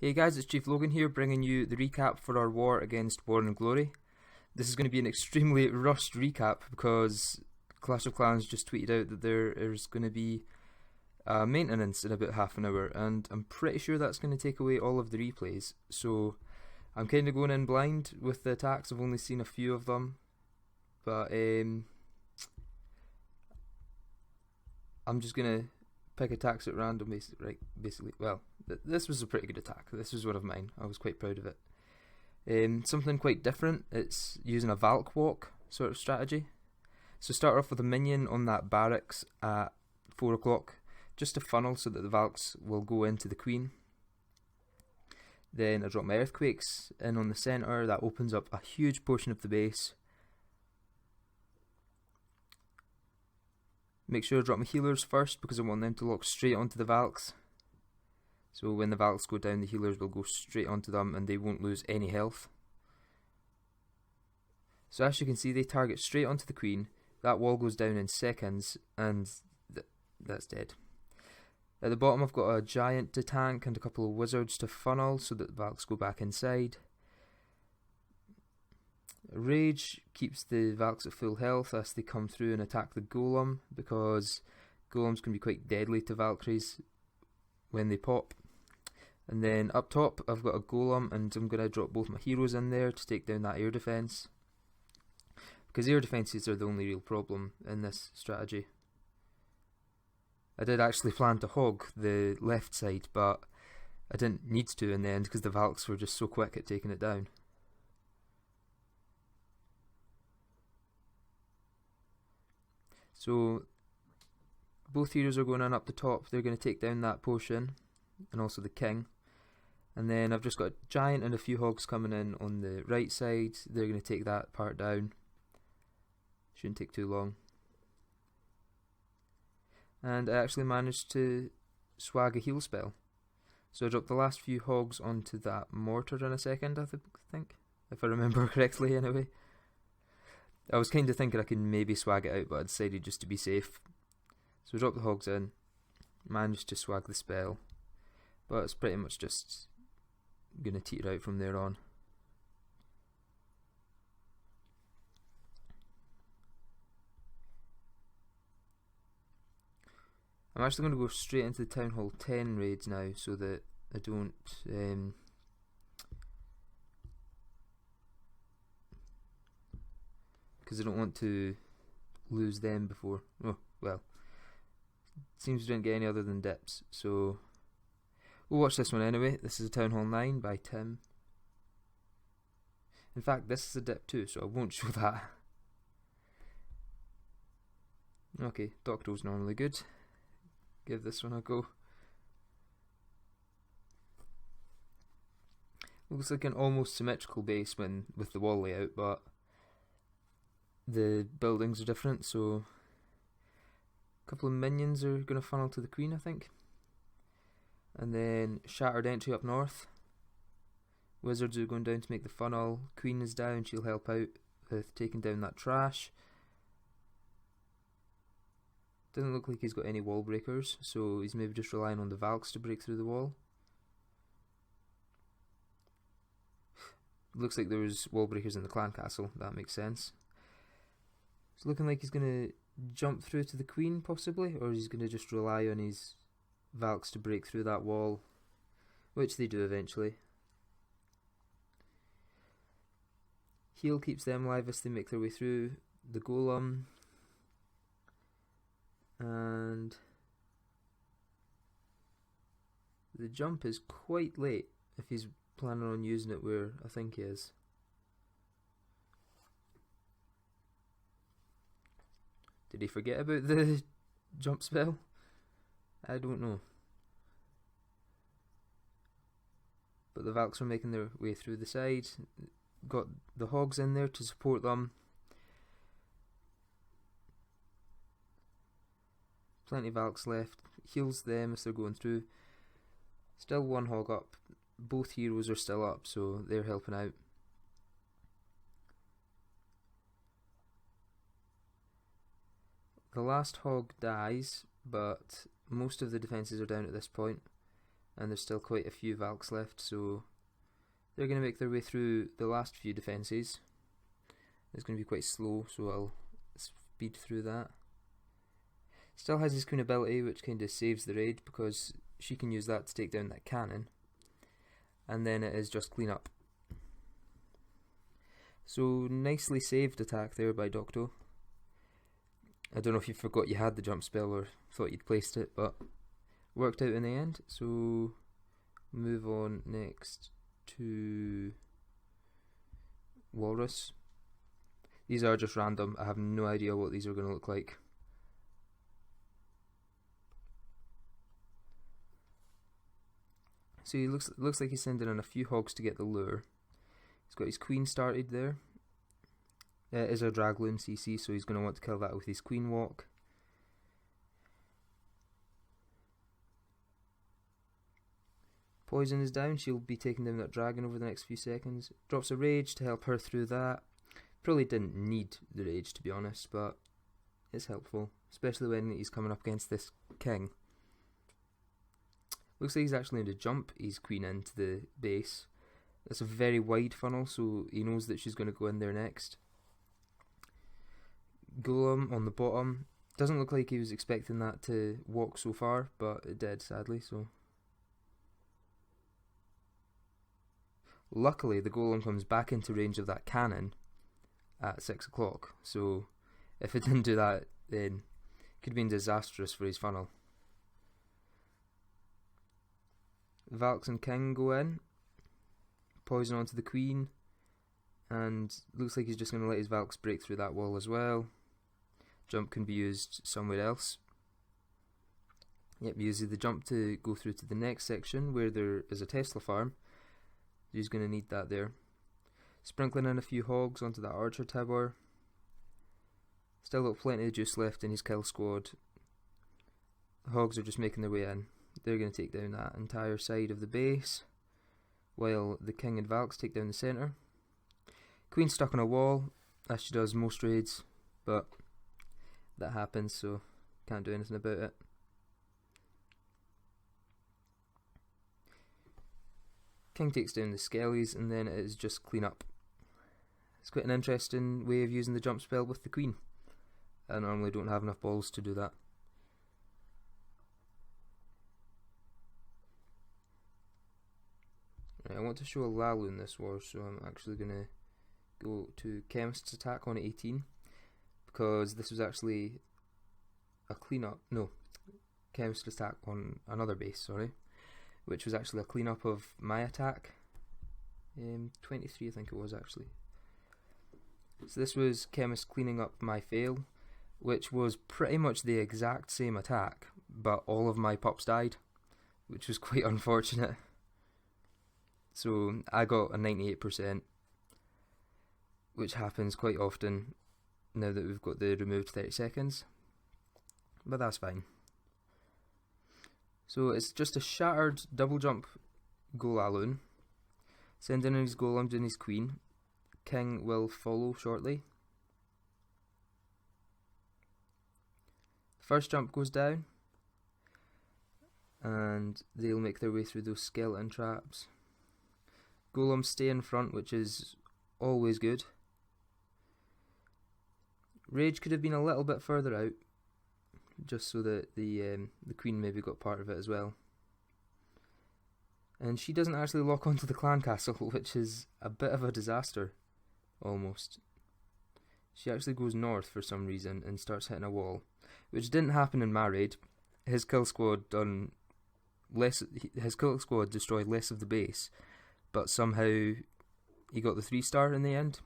Hey guys, it's Chief Logan here, bringing you the recap for our war against War and Glory. This is going to be an extremely rushed recap because Clash of Clans just tweeted out that there is going to be maintenance in about half an hour, and I'm pretty sure that's going to take away all of the replays. So I'm kind of going in blind with the attacks. I've only seen a few of them, but I'm just going to pick attacks at random, basically. Well, this was a pretty good attack. This was one of mine. I was quite proud of it. Something quite different. It's using a Valk walk sort of strategy. So start off with a minion on that barracks at 4 o'clock, just to funnel so that the Valks will go into the Queen. Then I drop my Earthquakes in on the centre. That opens up a huge portion of the base. Make sure I drop my healers first because I want them to lock straight onto the Valks. So when the Valks go down, the healers will go straight onto them and they won't lose any health. So as you can see, they target straight onto the Queen. That wall goes down in seconds and that's dead. At the bottom I've got a giant to tank and a couple of wizards to funnel so that the Valks go back inside. Rage keeps the Valks at full health as they come through and attack the Golem, because Golems can be quite deadly to Valkyries when they pop. And then up top I've got a Golem, and I'm going to drop both my heroes in there to take down that air defense, because air defenses are the only real problem in this strategy. I did actually plan to hog the left side, but I didn't need to in the end because the Valks were just so quick at taking it down. So both heroes are going on up the top. They're going to take down that potion and also the king. And then I've just got a giant and a few hogs coming in on the right side. They're going to take that part down. Shouldn't take too long. And I actually managed to swag a heal spell. So I dropped the last few hogs onto that mortar in a second, I think, if I remember correctly anyway. I was kind of thinking I could maybe swag it out, but I decided just to be safe. So I dropped the hogs in, managed to swag the spell, but it's pretty much just going to teeter out from there on. I'm actually going to go straight into the Town Hall 10 raids now so that I don't because I don't want to lose them before. Oh, well. Seems we didn't get any other than dips, so we'll watch this one anyway. This is a Town Hall 9 by Tim. In fact, this is a dip too, so I won't show that. Okay, Doctor's normally good. Give this one a go. Looks like an almost symmetrical base with the wall layout, but the buildings are different, so a couple of minions are going to funnel to the Queen, I think. And then Shattered Entry up north. Wizards are going down to make the funnel. Queen is down, she'll help out with taking down that trash. Doesn't look like he's got any wall breakers, so he's maybe just relying on the Valks to break through the wall. Looks like there's wall breakers in the clan castle, that makes sense. It's looking like he's going to jump through to the Queen, possibly, or he's going to just rely on his Valks to break through that wall, which they do eventually. Heal keeps them alive as they make their way through the Golem, and the jump is quite late if he's planning on using it where I think he is. Did he forget about the jump spell? I don't know. But the Valks are making their way through the side. Got the hogs in there to support them. Plenty of Valks left. Heals them as they're going through. Still one hog up. Both heroes are still up, so they're helping out. The last hog dies, but most of the defences are down at this point, and there's still quite a few Valks left, so they're going to make their way through the last few defences. It's going to be quite slow, so I'll speed through that. Still has his Queen ability, which kind of saves the raid because she can use that to take down that cannon. And then it is just clean up. So nicely saved attack there by Docto. I don't know if you forgot you had the jump spell or thought you'd placed it, but worked out in the end. So move on next to Walrus. These are just random. I have no idea what these are going to look like. So he looks like he's sending in a few hogs to get the lure. He's got his queen started there. It is a Dragloon CC, so he's going to want to kill that with his queen walk. Poison is down. She'll be taking down that dragon over the next few seconds. Drops a rage to help her through that. Probably didn't need the rage, to be honest, but it's helpful, especially when he's coming up against this king. Looks like he's actually going to jump his queen into the base. It's a very wide funnel, so he knows that she's going to go in there next. Golem on the bottom. Doesn't look like he was expecting that to walk so far, but it did, sadly, so. Luckily, the golem comes back into range of that cannon at 6 o'clock, so if it didn't do that, then it could have been disastrous for his funnel. Valks and King go in, poison onto the queen, and looks like he's just going to let his Valks break through that wall as well. Jump can be used somewhere else. Yep, he uses the jump to go through to the next section where there is a Tesla farm. He's going to need that there. Sprinkling in a few hogs onto that archer tower. Still got plenty of juice left in his kill squad. The hogs are just making their way in. They're going to take down that entire side of the base, while the king and Valks take down the centre. Queen's stuck on a wall, as she does most raids, but that happens, so can't do anything about it. King takes down the skellies, and then it is just clean up. It's quite an interesting way of using the jump spell with the queen. I normally don't have enough balls to do that. Right, I want to show a Lalu in this war, so I'm actually going to go to Chemist's attack on 18, because this was actually a clean-up, no, Chemist's attack on another base, sorry, which was actually a clean-up of my attack, 23 I think it was actually. So this was Chemist cleaning up my fail, which was pretty much the exact same attack, but all of my pups died, which was quite unfortunate. So I got a 98%, which happens quite often now that we've got the removed 30 seconds, but that's fine. So it's just a shattered double jump Golaloon, sending in his golems and his queen. King will follow shortly. First jump goes down, and they'll make their way through those skeleton traps. Golems stay in front, which is always good. Rage could have been a little bit further out, just so that the queen maybe got part of it as well. And she doesn't actually lock onto the clan castle, which is a bit of a disaster, almost. She actually goes north for some reason and starts hitting a wall, which didn't happen in my raid. His kill squad destroyed less of the base, but somehow he got the 3-star in the end.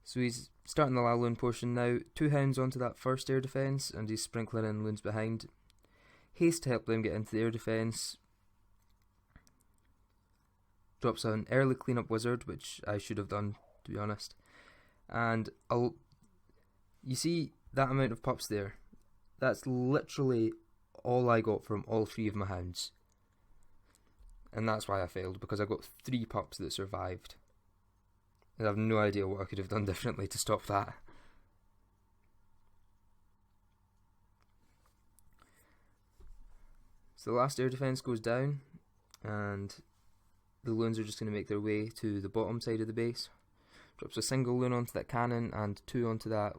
So he's starting the Laloon portion now. 2 hounds onto that first air defence, and he's sprinkling in loons behind. Haste to help them get into the air defence. Drops an early cleanup wizard, which I should have done, to be honest. And you see that amount of pups there? That's literally all I got from all 3 of my hounds. And that's why I failed, because I got 3 pups that survived. And I have no idea what I could have done differently to stop that. So the last air defence goes down, and the loons are just going to make their way to the bottom side of the base. Drops a single loon onto that cannon and 2 onto that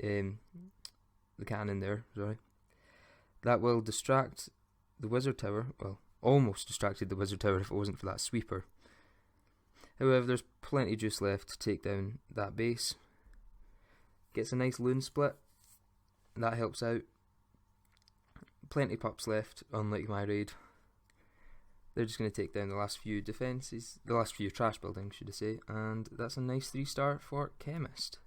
the cannon there, sorry. That will distract the wizard tower, well, almost distracted the wizard tower if it wasn't for that sweeper. However, there's plenty of juice left to take down that base. Gets a nice loon split, that helps out. Plenty of pups left, unlike my raid. They're just going to take down the last few defences, the last few trash buildings, should I say, and that's a nice 3-star for Chemist.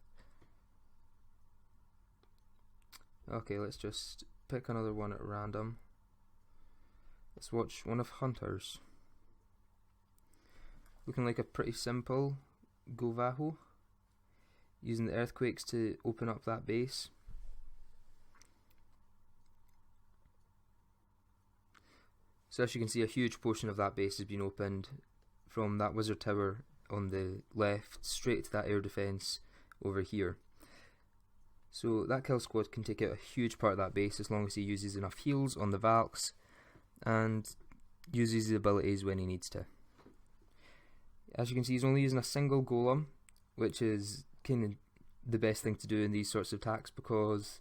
Okay, let's just pick another one at random. Let's watch one of Hunter's. Looking like a pretty simple Govaho, using the earthquakes to open up that base. So as you can see, a huge portion of that base has been opened from that wizard tower on the left straight to that air defence over here. So that kill squad can take out a huge part of that base as long as he uses enough heals on the Valks and uses the abilities when he needs to. As you can see, he's only using a single golem, which is kind of the best thing to do in these sorts of attacks, because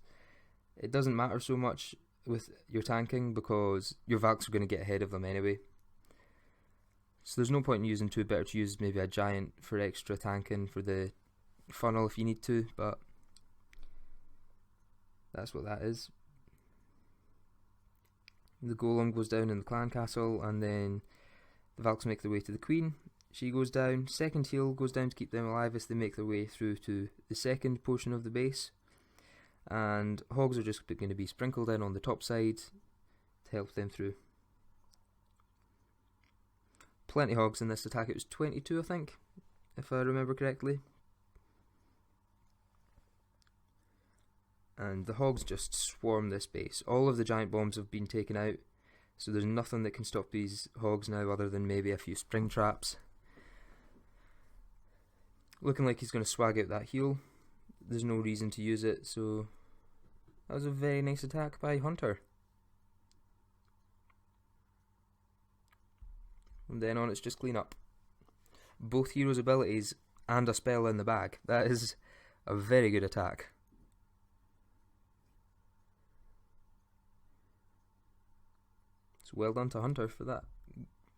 it doesn't matter so much with your tanking because your Valks are going to get ahead of them anyway. So there's no point in using 2, better to use maybe a giant for extra tanking for the funnel if you need to, but that's what that is. The golem goes down in the clan castle, and then the Valks make their way to the queen. She goes down, second heal goes down to keep them alive as they make their way through to the second portion of the base. And hogs are just going to be sprinkled in on the top side to help them through. Plenty of hogs in this attack. It was 22, I think, if I remember correctly. And the hogs just swarm this base. All of the giant bombs have been taken out, so there's nothing that can stop these hogs now other than maybe a few spring traps. Looking like he's going to swag out that heal. There's no reason to use it, so that was a very nice attack by Hunter. From then on, it's just clean up. Both heroes' abilities and a spell in the bag. That is a very good attack. So well done to Hunter for that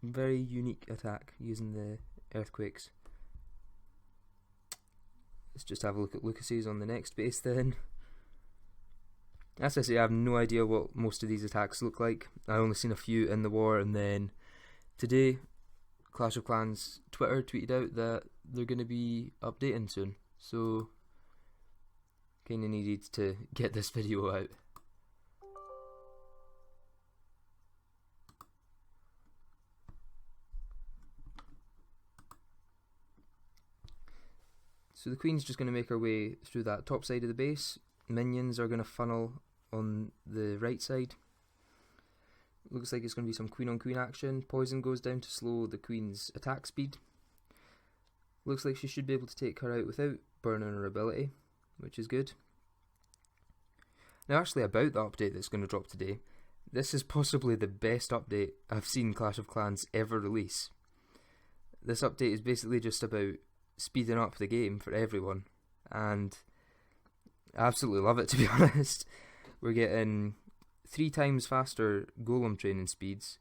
very unique attack using the earthquakes. Let's just have a look at Lucas's on the next base then. As I say, I have no idea what most of these attacks look like. I only seen a few in the war, and then today Clash of Clans Twitter tweeted out that they're going to be updating soon, so kinda needed to get this video out. So the queen's just going to make her way through that top side of the base. Minions are going to funnel on the right side. Looks like it's going to be some queen on queen action. Poison goes down to slow the queen's attack speed. Looks like she should be able to take her out without burning her ability, which is good. Now actually about the update that's going to drop today, this is possibly the best update I've seen Clash of Clans ever release. This update is basically just about speeding up the game for everyone, and I absolutely love it, to be honest. We're getting 3 times faster golem training speeds,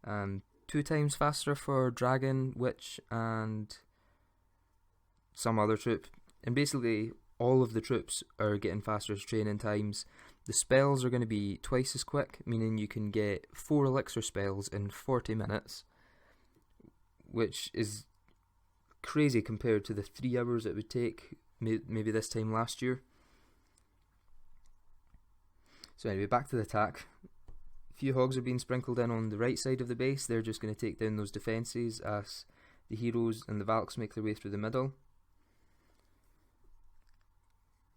2 times faster for dragon, witch and some other troop, and basically all of the troops are getting faster training times. The spells are going to be twice as quick, meaning you can get 4 elixir spells in 40 minutes, which is crazy compared to the 3 hours it would take maybe this time last year. So anyway, back to the attack. A few hogs are being sprinkled in on the right side of the base. They're just going to take down those defences as the heroes and the Valks make their way through the middle.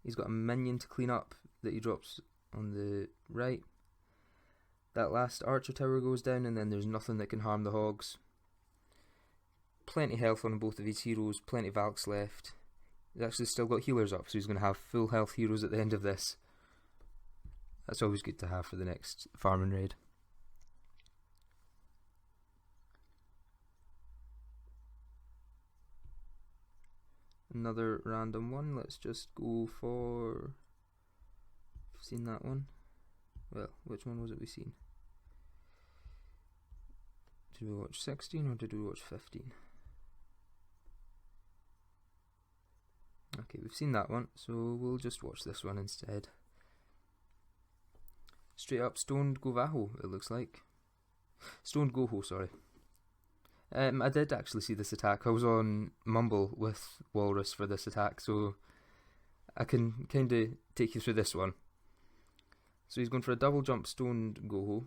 He's got a minion to clean up that he drops on the right. That last archer tower goes down, and then there's nothing that can harm the hogs. Plenty health on both of his heroes, plenty of Valks left. He's actually still got healers up, so he's going to have full health heroes at the end of this. That's always good to have for the next farming raid. another random one. Let's just go for... Seen that one? Well, which one was it we seen? Did we watch 16 or did we watch 15? Okay, we've seen that one, so we'll just watch this one instead. Straight up Stoned Govaho, it looks like. Stoned Goho, sorry. I did actually see this attack. I was on Mumble with Walrus for this attack, so I can kind of take you through this one. So he's going for a double jump Stoned Goho.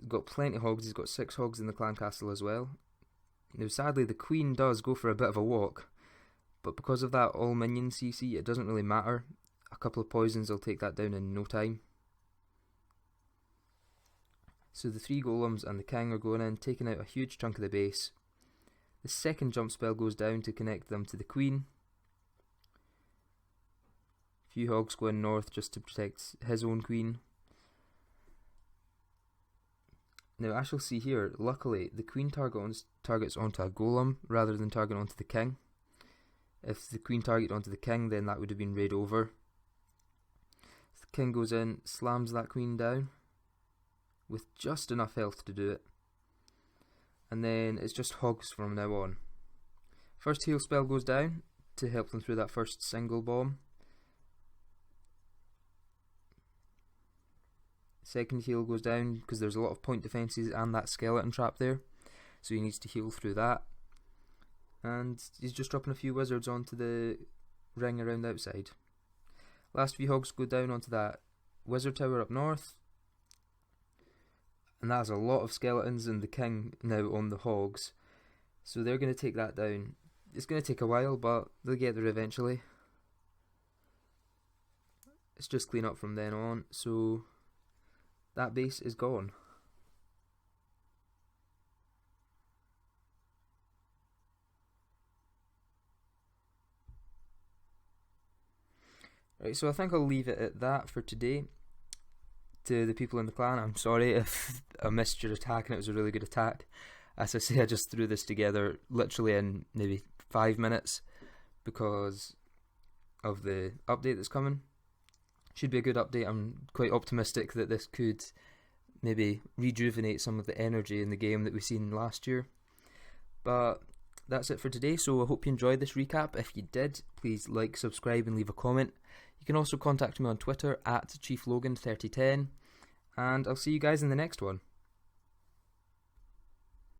He's got plenty of hogs. He's got 6 hogs in the clan castle as well. Now sadly the queen does go for a bit of a walk, but because of that all minion CC it doesn't really matter. A couple of poisons will take that down in no time. So the 3 golems and the king are going in, taking out a huge chunk of the base. The second jump spell goes down to connect them to the queen. A few hogs going north just to protect his own queen. Now as you'll see here, luckily the queen targets onto a golem rather than targeting onto the king. If the queen targeted onto the king, then that would have been raid over. The king goes in, slams that queen down with just enough health to do it, and then it's just hogs from now on. First heal spell goes down to help them through that first single bomb. Second heal goes down because there's a lot of point defences and that skeleton trap there, so he needs to heal through that. And he's just dropping a few wizards onto the ring around the outside. Last few hogs go down onto that wizard tower up north, and that has a lot of skeletons and the king now on the hogs, so they're going to take that down. It's going to take a while, but they'll get there eventually. It's just clean up from then on, so that base is gone. Right, so I think I'll leave it at that for today. To the people in the clan, I'm sorry if I missed your attack and it was a really good attack. As I say, I just threw this together literally in maybe 5 minutes because of the update that's coming. Should be a good update. I'm quite optimistic that this could maybe rejuvenate some of the energy in the game that we've seen last year. But that's it for today, so I hope you enjoyed this recap. If you did, please like, subscribe and leave a comment. You can also contact me on Twitter at ChiefLogan3010, and I'll see you guys in the next one.